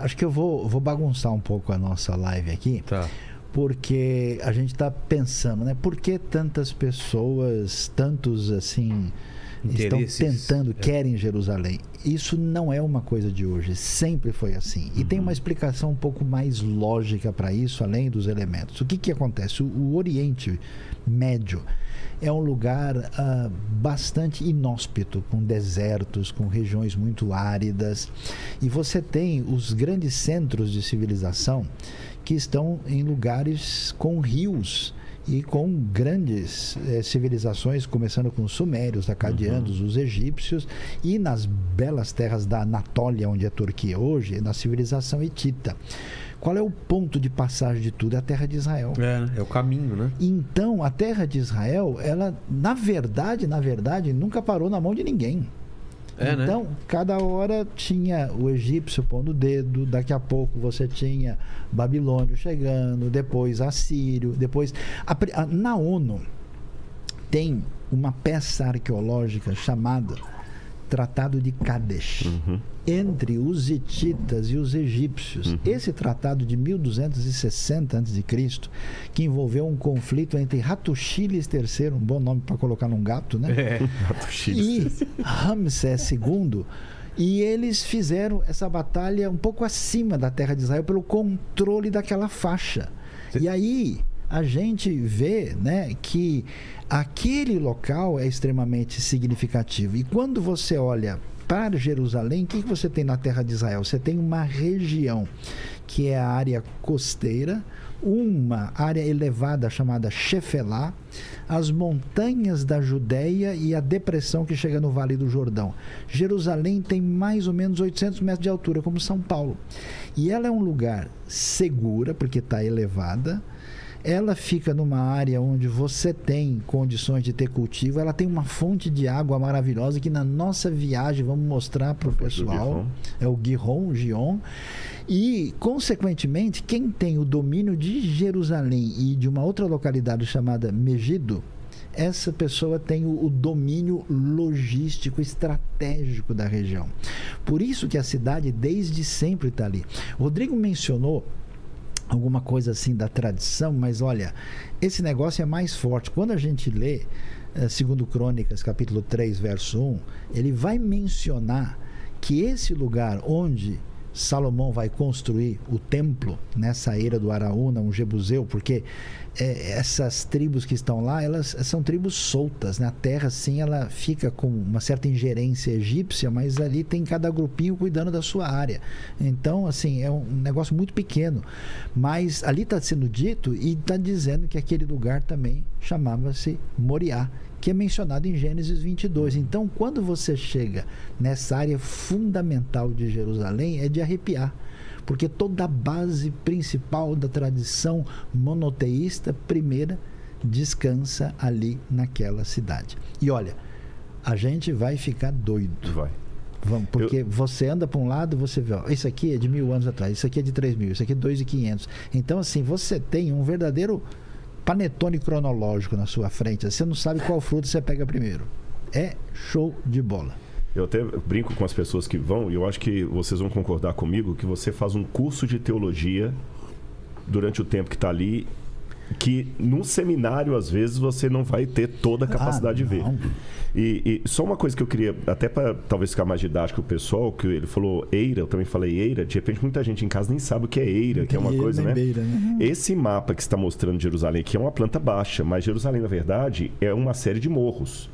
Acho que eu vou bagunçar um pouco a nossa live aqui. Tá. Porque a gente está pensando, né? Por que tantas pessoas, tantos assim, estão tentando, querem Jerusalém? Isso não é uma coisa de hoje, sempre foi assim. E tem uma explicação um pouco mais lógica para isso, além dos elementos. O que acontece? O Oriente Médio é um lugar bastante inóspito, com desertos, com regiões muito áridas. E você tem os grandes centros de civilização que estão em lugares com rios e com grandes civilizações, começando com os sumérios, acadianos, os egípcios, e nas belas terras da Anatólia, onde é a Turquia hoje, na civilização hitita. Qual é o ponto de passagem de tudo? É a terra de Israel. É o caminho, né? Então, a terra de Israel, ela, na verdade, nunca parou na mão de ninguém. Então, né? Cada hora tinha o egípcio pondo o dedo, daqui a pouco você tinha Babilônio chegando, depois Assírio, depois... Na ONU tem uma peça arqueológica chamada Tratado de Kadesh, entre os hititas e os egípcios. Esse tratado de 1260 a.C., que envolveu um conflito entre Ratuxilis III, um bom nome para colocar num gato, né? E Ramsés II, e eles fizeram essa batalha um pouco acima da terra de Israel pelo controle daquela faixa. E aí a gente vê, né, que aquele local é extremamente significativo. E quando você olha para Jerusalém, o que você tem na terra de Israel? Você tem uma região que é a área costeira, uma área elevada chamada Shefelá, as montanhas da Judéia e a depressão que chega no Vale do Jordão. Jerusalém tem mais ou menos 800 metros de altura, como São Paulo. E ela é um lugar segura, porque está elevada. Ela fica numa área onde você tem condições de ter cultivo. Ela tem uma fonte de água maravilhosa que na nossa viagem vamos mostrar para o pessoal. É o Gion. E, consequentemente, quem tem o domínio de Jerusalém e de uma outra localidade chamada Megido, essa pessoa tem o domínio logístico estratégico da região. Por isso que a cidade desde sempre está ali. O Rodrigo mencionou alguma coisa assim da tradição, mas olha, esse negócio é mais forte. Quando a gente lê 2 Crônicas, capítulo 3, verso 1, ele vai mencionar que esse lugar onde Salomão vai construir o templo, nessa era do Araúna, um Jebuseu, porque essas tribos que estão lá, elas são tribos soltas, né? A terra, sim, ela fica com uma certa ingerência egípcia, mas ali tem cada grupinho cuidando da sua área. Então, assim, é um negócio muito pequeno. Mas ali está sendo dito e está dizendo que aquele lugar também chamava-se Moriá, que é mencionado em Gênesis 22. Então, quando você chega nessa área fundamental de Jerusalém, é de arrepiar. Porque toda a base principal da tradição monoteísta primeira descansa ali naquela cidade. E olha, a gente vai ficar doido. Vai. Vamos, porque você anda para um lado, você vê, ó, isso aqui é de 1000 anos atrás, isso aqui é de 3000, isso aqui é 2500. Então, assim, você tem um verdadeiro panetone cronológico na sua frente. Você não sabe qual fruto você pega primeiro. É show de bola. Eu até brinco com as pessoas que vão, e eu acho que vocês vão concordar comigo, que você faz um curso de teologia durante o tempo que está ali, que num seminário, às vezes, você não vai ter toda a capacidade de ver. E só uma coisa que eu queria, até para talvez ficar mais didático o pessoal, que ele falou eira, eu também falei eira, de repente muita gente em casa nem sabe o que é eira, que é uma coisa, né? Beira, né? Esse mapa que está mostrando Jerusalém aqui é uma planta baixa, mas Jerusalém, na verdade, é uma série de morros.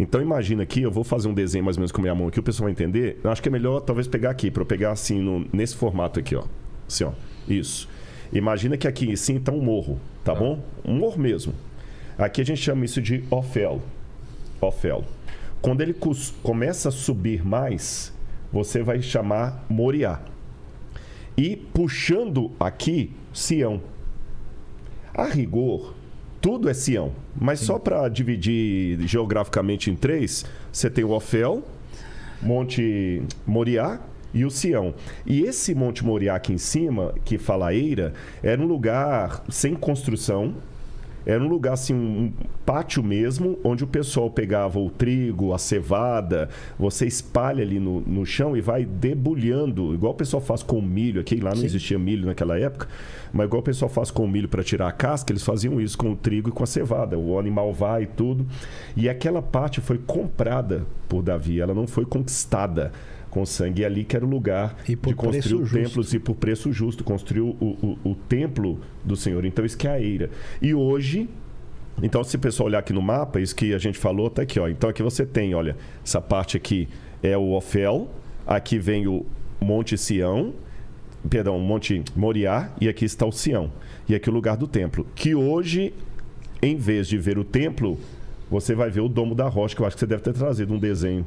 Então imagina aqui, eu vou fazer um desenho mais ou menos com a minha mão aqui, o pessoal vai entender. Eu acho que é melhor talvez pegar aqui, para eu pegar assim, nesse formato aqui, ó. Assim, ó. Isso. Imagina que aqui sim está um morro, tá bom? Um morro mesmo. Aqui a gente chama isso de Ofel. Ofel. Quando ele começa a subir mais, você vai chamar Moriá. E puxando aqui, Sião. A rigor, tudo é Sião. Mas só para dividir geograficamente em 3, você tem o Ofel, Monte Moriá e o Sião. E esse Monte Moriá aqui em cima, que fala Eira, era um lugar sem construção, Era um lugar assim, um pátio mesmo, onde o pessoal pegava o trigo, a cevada, você espalha ali no chão e vai debulhando, igual o pessoal faz com milho aqui, lá não existia milho naquela época, mas igual o pessoal faz com milho para tirar a casca, eles faziam isso com o trigo e com a cevada, o animal vai e tudo. E aquela parte foi comprada por Davi, ela não foi conquistada com sangue. E ali que era o lugar de construir o templo, e por preço justo, construiu o templo do Senhor. Então, isso que é a eira. E hoje, então, se o pessoal olhar aqui no mapa, isso que a gente falou, tá aqui, ó. Então, aqui você tem, olha, essa parte aqui é o Ofel, aqui vem o Monte Sião, perdão, o Monte Moriá, e aqui está o Sião. E aqui o lugar do templo. Que hoje, em vez de ver o templo, você vai ver o Domo da Rocha, que eu acho que você deve ter trazido um desenho.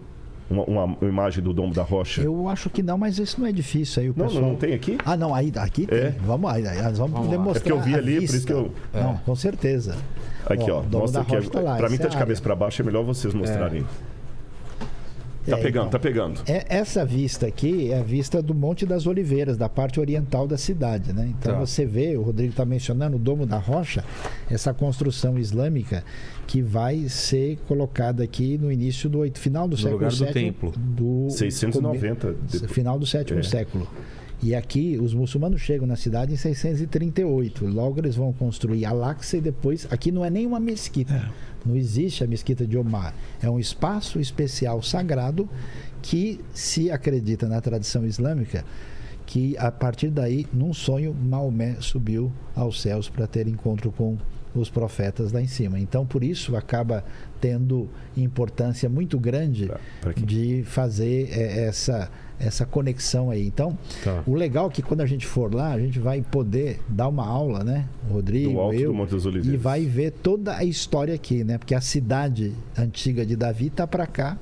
Uma imagem do Domo da Rocha? Eu acho que não, mas isso não é difícil. Aí o pessoal... não tem aqui? Ah, não, aqui tem. Vamos demonstrar. É porque eu vi ali, por isso que eu... Não, com certeza. Aqui, ó. Mostra aqui. Para mim tá de cabeça para baixo, é melhor vocês mostrarem. Tá pegando. Essa vista aqui é a vista do Monte das Oliveiras, da parte oriental da cidade, né? Então você vê, o Rodrigo está mencionando o Domo da Rocha, essa construção islâmica que vai ser colocada aqui no início do final do século VII. Do templo. 690. Final do sétimo século. E aqui os muçulmanos chegam na cidade em 638. Logo eles vão construir Al-Aqsa e depois... Aqui não é nem uma mesquita. Não existe a mesquita de Omar. É um espaço especial sagrado que se acredita na tradição islâmica que a partir daí, num sonho, Maomé subiu aos céus para ter encontro com os profetas lá em cima. Então, por isso, acaba tendo importância muito grande de fazer essa conexão aí. Então, o legal é que quando a gente for lá, a gente vai poder dar uma aula, né? O Rodrigo, do alto do Monte das Oliveiras. E vai ver toda a história aqui, né? Porque a cidade antiga de Davi está para cá.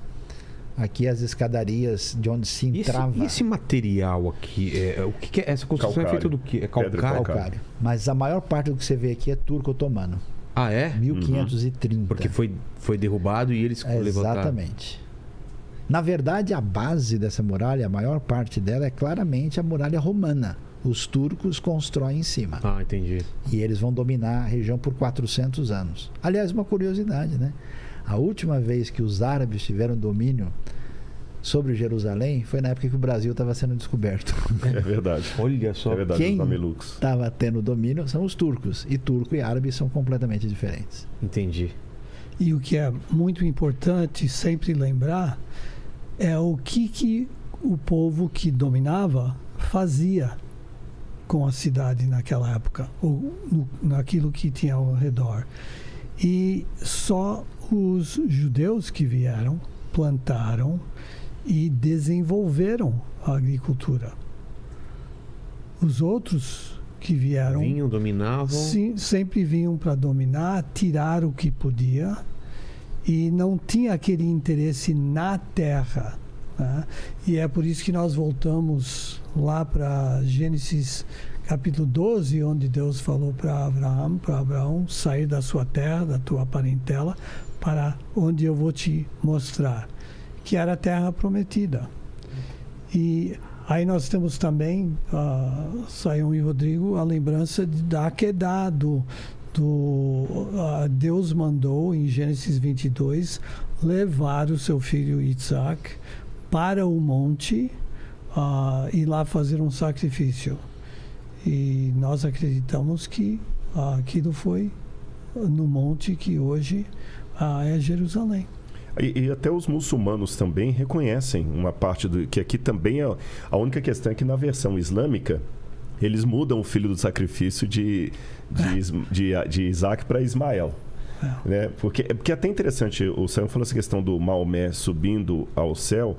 Aqui as escadarias de onde se entrava. E esse material aqui, o que é? Essa construção é feita do quê? É calcário. Mas a maior parte do que você vê aqui é turco otomano. Ah, é? 1530. Porque foi derrubado e eles levantaram. Exatamente. Na verdade, a base dessa muralha, a maior parte dela é claramente a muralha romana. Os turcos constroem em cima. Ah, entendi. E eles vão dominar a região por 400 anos. Aliás, uma curiosidade, né? A última vez que os árabes tiveram domínio sobre Jerusalém foi na época que o Brasil estava sendo descoberto. É verdade. Olha só. É verdade, quem os mamelucos estava tendo domínio são os turcos. E turco e árabe são completamente diferentes. Entendi. E o que é muito importante sempre lembrar é o que o povo que dominava fazia com a cidade naquela época, ou naquilo que tinha ao redor. E só os judeus que vieram, plantaram e desenvolveram a agricultura. Os outros que vieram... Vinham, dominavam... Sim, sempre vinham para dominar, tirar o que podia e não tinha aquele interesse na terra. Né? E é por isso que nós voltamos lá para Gênesis capítulo 12, onde Deus falou para Abraão, sair da sua terra, da tua parentela, para onde eu vou te mostrar, que era a terra prometida. E aí nós temos também, Sayão e Rodrigo, a lembrança da Akedah, Deus mandou em Gênesis 22 levar o seu filho Isaac para o monte e lá fazer um sacrifício. E nós acreditamos que aquilo foi no monte que hoje é Jerusalém. E até os muçulmanos também reconhecem uma parte que aqui também é a única questão é que na versão islâmica eles mudam o filho do sacrifício de Isaac para Ismael. Né? Porque é até interessante, o Sam falou essa questão do Maomé subindo ao céu,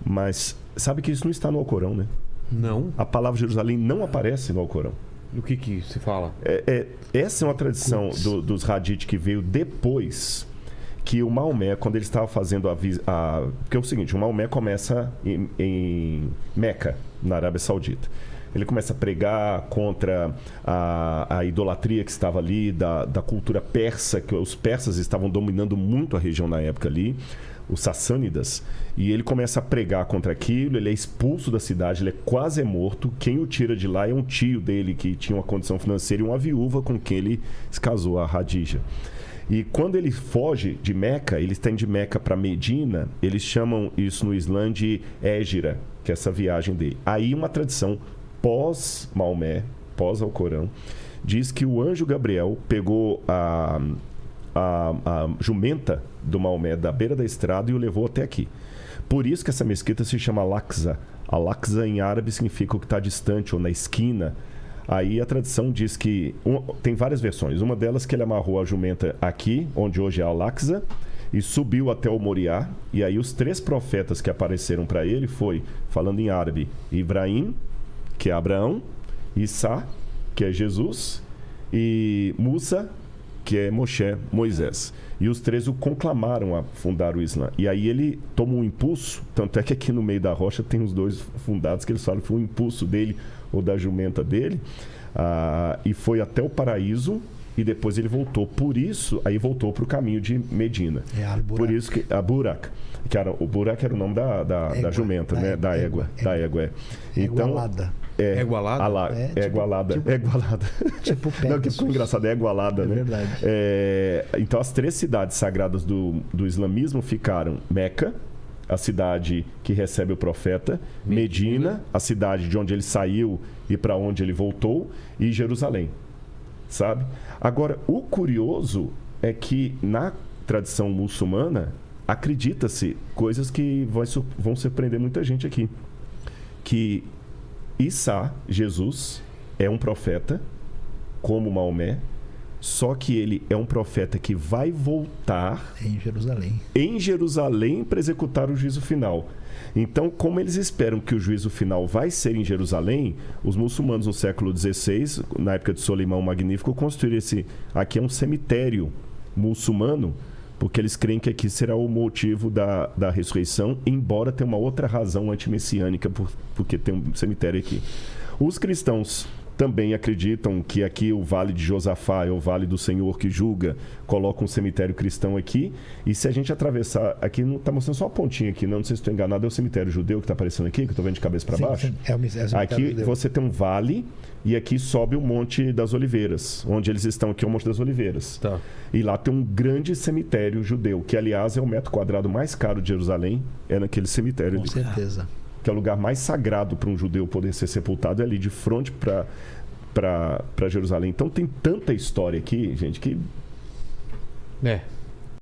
mas sabe que isso não está no Alcorão, né? Não. A palavra Jerusalém não aparece no Alcorão. O que se fala? Essa é uma tradição dos Hadith que veio depois que o Maomé, quando ele estava fazendo porque é o seguinte, o Maomé começa em Meca, na Arábia Saudita. Ele começa a pregar contra a idolatria que estava ali, da cultura persa, que os persas estavam dominando muito a região na época ali. os sassânidas, e ele começa a pregar contra aquilo, ele é expulso da cidade, ele é quase morto. Quem o tira de lá é um tio dele que tinha uma condição financeira e uma viúva com quem ele se casou, a Radija. E quando ele foge de Meca, eles têm de Meca para Medina, eles chamam isso no Islã de Hégira, que é essa viagem dele. Aí uma tradição pós-Maomé, pós-Alcorão, diz que o anjo Gabriel pegou a jumenta do Maomé da beira da estrada e o levou até aqui. Por isso que essa mesquita se chama Al-Aqsa. Al-Aqsa em árabe significa o que está distante ou na esquina. Aí a tradição diz que... tem várias versões. Uma delas que ele amarrou a jumenta aqui, onde hoje é Al-Aqsa, e subiu até o Moriá. E aí os 3 profetas que apareceram para ele foi, falando em árabe, Ibrahim, que é Abraão, Isa, que é Jesus, e Musa, que é Moshe, Moisés. E os 3 o conclamaram a fundar o Islã. E aí ele toma um impulso, tanto é que aqui no meio da rocha tem os 2 fundados, que eles falam que foi um impulso dele ou da jumenta dele, e foi até o paraíso, e depois ele voltou. Por isso, aí voltou para o caminho de Medina. Por isso que a Burak, que era, o Burak era o nome da jumenta, né? Da égua. Então, É igualada? Igualada. Tipo Pegasus. Não, que ficou engraçado, é igualada, né? Verdade. Então, as 3 cidades sagradas do islamismo ficaram Meca, a cidade que recebe o profeta, Medina, a cidade de onde ele saiu e para onde ele voltou, e Jerusalém, sabe? Agora, o curioso é que na tradição muçulmana acredita-se coisas que vão surpreender muita gente aqui, que Isa, Jesus, é um profeta, como Maomé, só que ele é um profeta que vai voltar em Jerusalém para executar o juízo final. Então, como eles esperam que o juízo final vai ser em Jerusalém, os muçulmanos no século XVI, na época de Solimão Magnífico, construíram aqui é um cemitério muçulmano, porque eles creem que aqui será o motivo da ressurreição, embora tenha uma outra razão antimessiânica, porque tem um cemitério aqui. Os cristãos também acreditam que aqui o Vale de Josafá é o Vale do Senhor que julga, coloca um cemitério cristão aqui, e se a gente atravessar, aqui não está mostrando só uma pontinha aqui, não sei se estou enganado, é o cemitério judeu que está aparecendo aqui, que eu estou vendo de cabeça para baixo. Sim, aqui judeu. Você tem um vale, e aqui sobe o Monte das Oliveiras, onde eles estão aqui é o Monte das Oliveiras. Tá. E lá tem um grande cemitério judeu, que aliás é o metro quadrado mais caro de Jerusalém, é naquele cemitério ali. Com certeza. Que é o lugar mais sagrado para um judeu poder ser sepultado, é ali de frente para Jerusalém. Então tem tanta história aqui, gente, que...